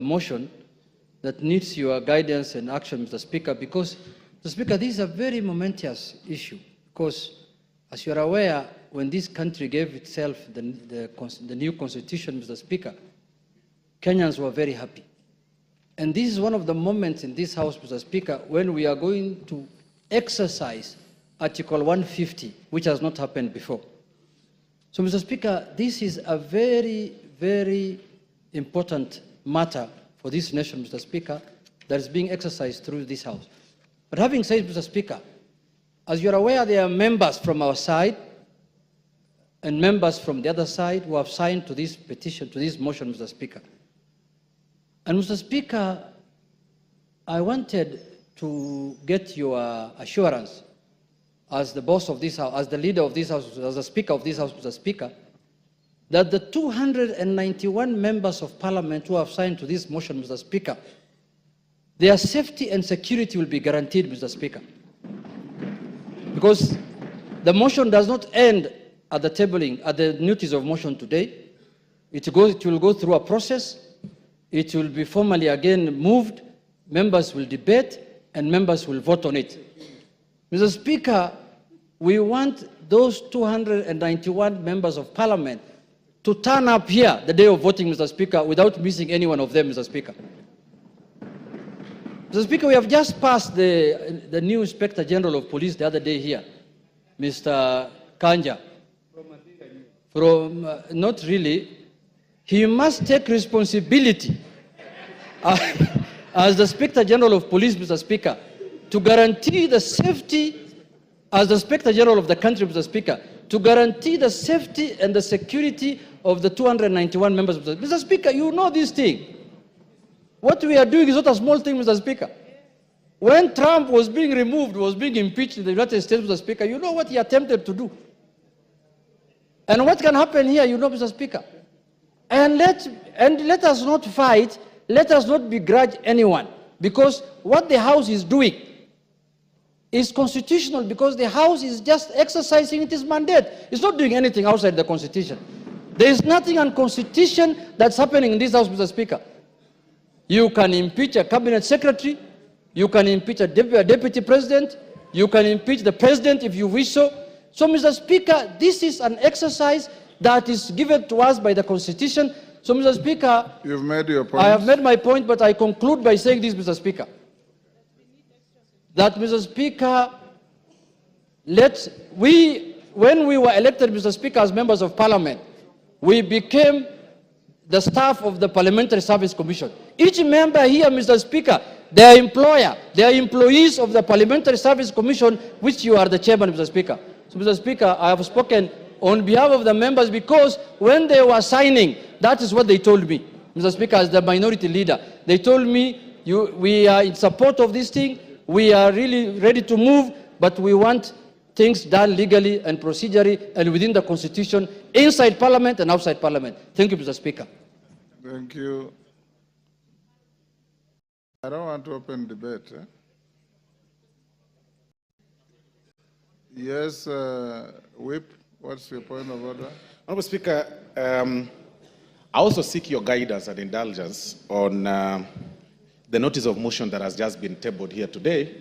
motion that needs your guidance and action, Mr. Speaker, because, Mr. Speaker, this is a very momentous issue, because, as you are aware, when this country gave itself the new constitution, Mr. Speaker, Kenyans were very happy. And this is one of the moments in this House, Mr. Speaker, when we are going to exercise Article 150, which has not happened before. So, Mr. Speaker, this is a very, very important matter for this nation, Mr. Speaker, that is being exercised through this House. But having said, Mr. Speaker, as you're aware, there are members from our side and members from the other side who have signed to this petition, to this motion, Mr. Speaker. And, Mr. Speaker, I wanted to get your assurance as the boss of this House, as the leader of this House, as the Speaker of this House, Mr. Speaker, that the 291 members of Parliament who have signed to this motion, Mr. Speaker, their safety and security will be guaranteed, Mr. Speaker. Because the motion does not end at the tabling, at the notice of motion today. It will go through a process. It will be formally again moved. Members will debate, and members will vote on it. Mr. Speaker, we want those 291 members of Parliament to turn up here the day of voting, Mr. Speaker, without missing any one of them, Mr. Speaker. Mr. Speaker, we have just passed the new Inspector General of Police the other day here, Mr. Kanja. Not really. He must take responsibility as the Inspector General of Police, Mr. Speaker, to guarantee the safety, as the Inspector General of the country, Mr. Speaker, to guarantee the safety and the security of the 291 members. Mr. Speaker, you know this thing. What we are doing is not a small thing, Mr. Speaker. When Trump was being removed, was being impeached in the United States, Mr. Speaker, you know what he attempted to do. And what can happen here, you know, Mr. Speaker. And let us not fight, let us not begrudge anyone, because what the House is doing is constitutional, because the House is just exercising its mandate. It's not doing anything outside the Constitution. There is nothing unconstitutional that's happening in this House, Mr. Speaker. You can impeach a cabinet secretary, you can impeach a deputy president, you can impeach the president if you wish so. So, Mr. Speaker, this is an exercise that is given to us by the Constitution. So, Mr. Speaker, you've made your point. I have made my point, but I conclude by saying this, Mr. Speaker, that, Mr. Speaker, when we were elected, Mr. Speaker, as members of Parliament, we became the staff of the Parliamentary Service Commission. Each member here, Mr. Speaker, their employer, they are employees of the Parliamentary Service Commission, which you are the chairman, Mr. Speaker. So, Mr. Speaker, I have spoken on behalf of the members because when they were signing, that is what they told me, Mr. Speaker, as the minority leader. They told me, we are in support of this thing, we are really ready to move, but we want things done legally and procedurally and within the Constitution, inside Parliament and outside Parliament. Thank you, Mr. Speaker. Thank you. I don't want to open debate. Yes, Whip, what's your point of order? Honourable Speaker, I also seek your guidance and indulgence on the notice of motion that has just been tabled here today,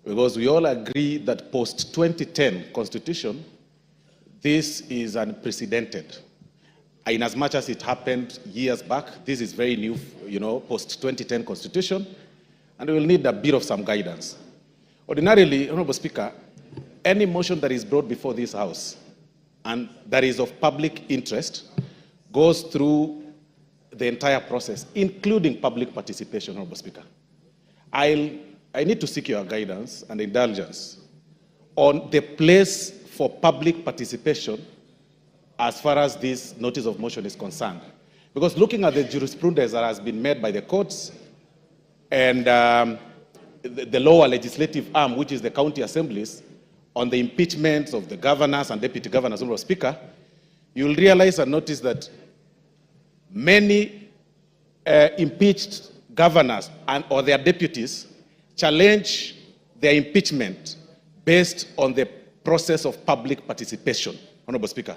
because we all agree that post-2010 Constitution, this is unprecedented. In as much as it happened years back, this is very new, post-2010 Constitution, and we will need a bit of some guidance. Ordinarily, Honourable Speaker, any motion that is brought before this House and that is of public interest goes through the entire process, including public participation, Honourable Speaker. I need to seek your guidance and indulgence on the place for public participation as far as this notice of motion is concerned. Because looking at the jurisprudence that has been made by the courts and the lower legislative arm, which is the county assemblies, on the impeachments of the governors and deputy governors, Honourable Speaker, you'll realize and notice that many impeached governors or their deputies challenge their impeachment based on the process of public participation, Honourable Speaker.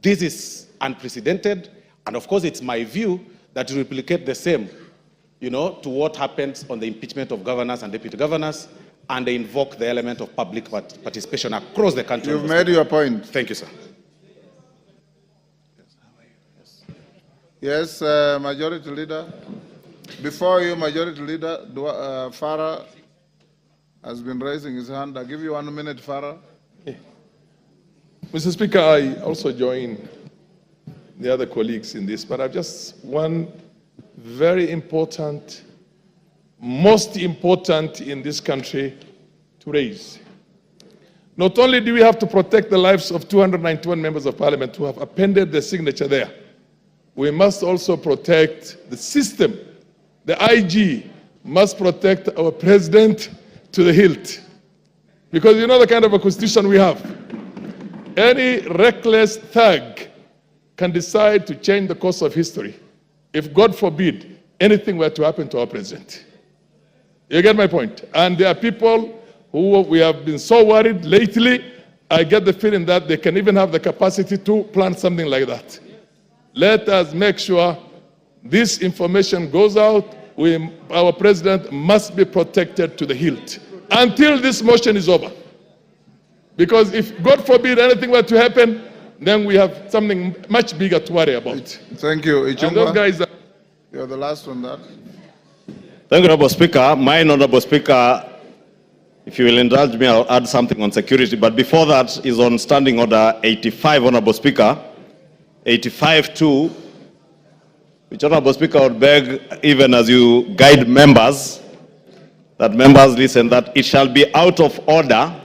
This is unprecedented, and of course it's my view that will replicate the same, to what happens on the impeachment of governors and deputy governors, and they invoke the element of public participation across the country. You've made your point. Thank you, sir. Yes, Majority Leader. Before you, Majority Leader, Farah has been raising his hand. I'll give you 1 minute, Farah. Mr. Speaker, I also join the other colleagues in this, but I've just one very important, most important in this country to raise. Not only do we have to protect the lives of 291 members of parliament who have appended their signature there, we must also protect the system. The IG must protect our president to the hilt. Because you know the kind of a constitution we have. Any reckless thug can decide to change the course of history if, God forbid, anything were to happen to our president. You get my point? And there are people who we have been so worried lately, I get the feeling that they can even have the capacity to plan something like that. Let us make sure this information goes out. Our president must be protected to the hilt until this motion is over. Because if, God forbid, anything were to happen, then we have something much bigger to worry about. Thank you, Ichungwa. And those guys are... You're the last on that. Thank you, Honorable Speaker. My Honorable Speaker, if you will indulge me, I'll add something on security. But before that is on Standing Order 85, Honorable Speaker. 85-2, which, Honorable Speaker, would beg, even as you guide members, that members listen, that it shall be out of order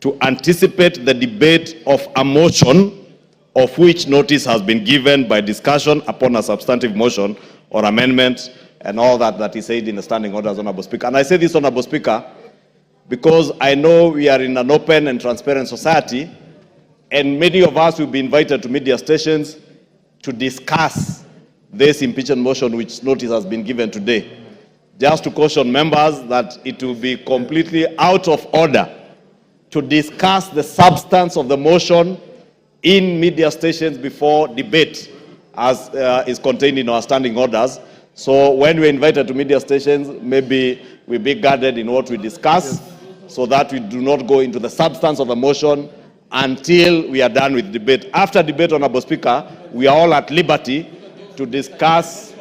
to anticipate the debate of a motion of which notice has been given by discussion upon a substantive motion or amendment and all that is said in the standing orders, Honorable Speaker. And I say this, Honorable Speaker, because I know we are in an open and transparent society, and many of us will be invited to media stations to discuss this impeachment motion which notice has been given today. Just to caution members that it will be completely out of order to discuss the substance of the motion in media stations before debate, as is contained in our standing orders. So when we're invited to media stations, maybe we be guarded in what we discuss, so that we do not go into the substance of the motion until we are done with debate. After debate, Honorable Speaker, we are all at liberty to discuss,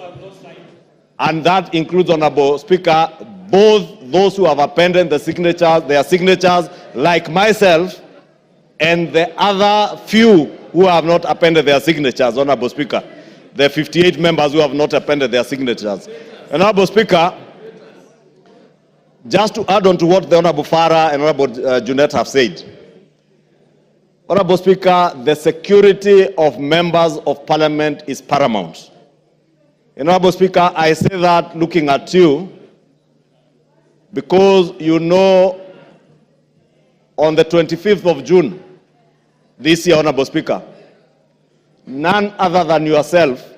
and that includes, Honorable Speaker, both those who have appended their signatures, like myself, and the other few who have not appended their signatures, Honorable Speaker. The 58 members who have not appended their signatures. Honorable Speaker, just to add on to what the Honorable Farah and Honorable Junet have said, Honorable Speaker, the security of members of Parliament is paramount. Honorable Speaker, I say that looking at you, because you know on the 25th of June this year, Honorable Speaker, none other than yourself,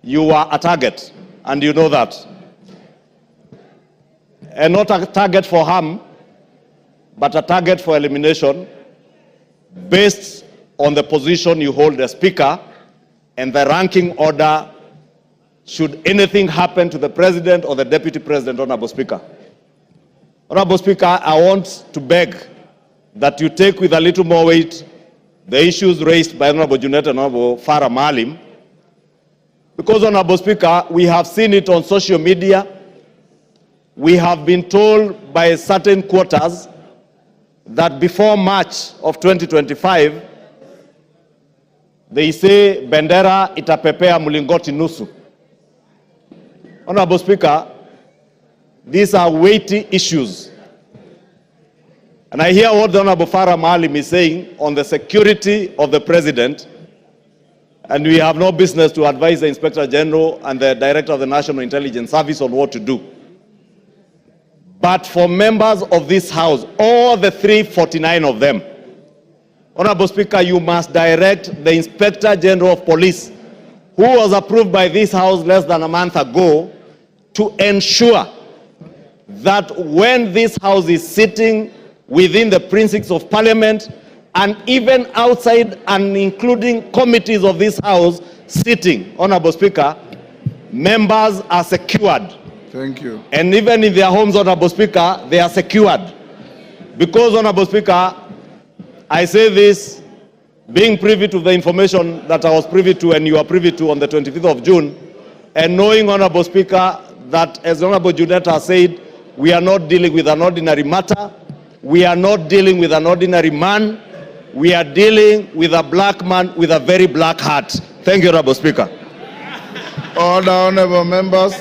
you were a target, and you know that. And not a target for harm, but a target for elimination based on the position you hold as Speaker and the ranking order should anything happen to the President or the Deputy President, Honorable Speaker. Honorable Speaker, I want to beg that you take with a little more weight the issues raised by Honorable Junet and Honorable Farah Maalim, because, Honorable Speaker, we have seen it on social media. We have been told by certain quarters that before March of 2025, they say bendera itapepea mulingoti nusu. Honorable Speaker, these are weighty issues. And I hear what the Honorable Farah Maalim is saying on the security of the President, and we have no business to advise the Inspector General and the Director of the National Intelligence Service on what to do. But for members of this House, all the 349 of them, Honorable Speaker, you must direct the Inspector General of Police, who was approved by this House less than a month ago, to ensure that when this House is sitting within the precincts of Parliament and even outside and including committees of this House, sitting, Honorable Speaker, members are secured. Thank you. And even in their homes, Honorable Speaker, they are secured. Because, Honorable Speaker, I say this, being privy to the information that I was privy to and you are privy to on the 25th of June, and knowing, Honorable Speaker, that as Honorable Juliet has said, we are not dealing with an ordinary matter, we are not dealing with an ordinary man, we are dealing with a black man with a very black heart. Thank you, Honorable Speaker. Order, honorable members.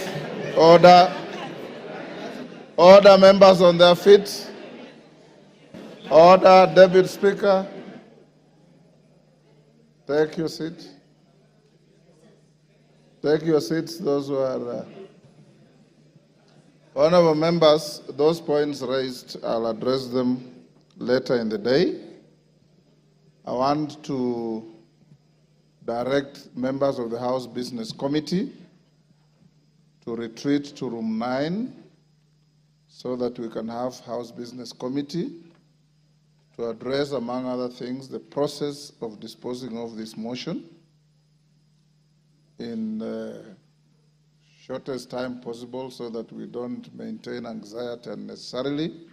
Order. Order, members on their feet. Order, Deputy Speaker. Take your seat. Take your seats, those who are... Honorable members, those points raised, I'll address them later in the day. I want to direct members of the House Business Committee to retreat to room 9 so that we can have House Business Committee to address, among other things, the process of disposing of this motion in the shortest time possible so that we don't maintain anxiety unnecessarily.